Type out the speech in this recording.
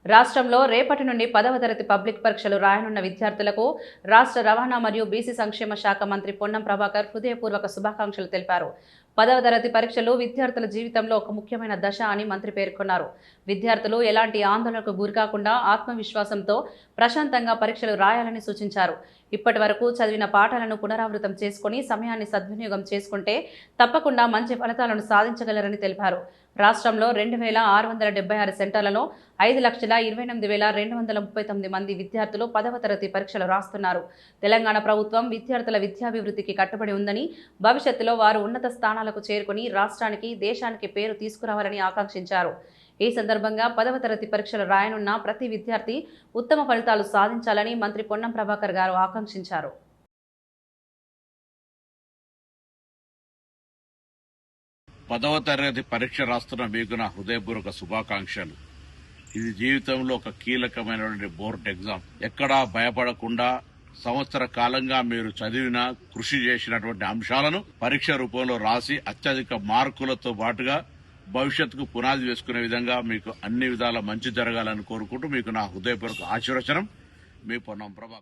రాష్ట్రంలో రేపటి నుండి 10వ తరగతి పబ్లిక్ పరీక్షలు రాయనున్న విద్యార్థులకు రాష్ట్ర రవాణా మరియు బీసీ సంక్షేమ శాఖ మంత్రి పొన్నం ప్రభాకర్ హృదయపూర్వక శుభాకాంక్షలు తెలిపారు. 10వ తరగతి పరీక్షలు విద్యార్థుల జీవితంలో ఒక ముఖ్యమైన దశ అని మంత్రి పేర్కొన్నారు. విద్యార్థులు ఎలాంటి ఆందోళనకు గురికాకుండా ఆత్మవిశ్వాసంతో ప్రశాంతంగా పరీక్షలు రాయాలని సూచించారు. ఇప్పటి వరకు చదివిన పాఠాలను పునరావృతం చేసుకుని సమయాన్ని సద్వినియోగం చేసుకుంటే తప్పకుండా మంచి ఫలితాలను సాధించగలరని తెలిపారు. రాష్ట్రంలో 2676 సెంటర్లలో 5,28,239 మంది విద్యార్థులు 10వ తరగతి పరీక్షలు రాస్తున్నారు. తెలంగాణ ప్రభుత్వం విద్యార్థుల విద్యాభివృద్ధికి కట్టుబడి ఉందని, భవిష్యత్తులో వారు ఉన్నత స్థానాలకు చేరుకుని రాష్ట్రానికి, దేశానికి పేరు తీసుకురావాలని ఆకాంక్షించారు. ఈ సందర్భంగా 10వ తరగతి పరీక్షలు రాయనున్న ప్రతి విద్యార్థి ఉత్తమ ఫలితాలు సాధించాలని మంత్రి పొన్నం ప్రభాకర్ గారు ఆకాంక్షించారు. 10వ తరగతి పరీక్ష రాస్తున్న మీకు నా హృదయపూర్వక శుభాకాంక్షలు. ఇది జీవితంలో ఒక కీలకమైనటువంటి బోర్డ్ ఎగ్జామ్. ఎక్కడా భయపడకుండా సంవత్సర కాలంగా మీరు చదివిన, కృషి చేసినటువంటి అంశాలను పరీక్ష రూపంలో రాసి అత్యధిక మార్కులతో పాటుగా భవిష్యత్తుకు పునాది వేసుకునే విధంగా మీకు అన్ని విధాల మంచి జరగాలని కోరుకుంటూ మీకు నా హృదయపూర్వక ఆశీర్వచనం. మీ పొన్నం ప్రభాకర్.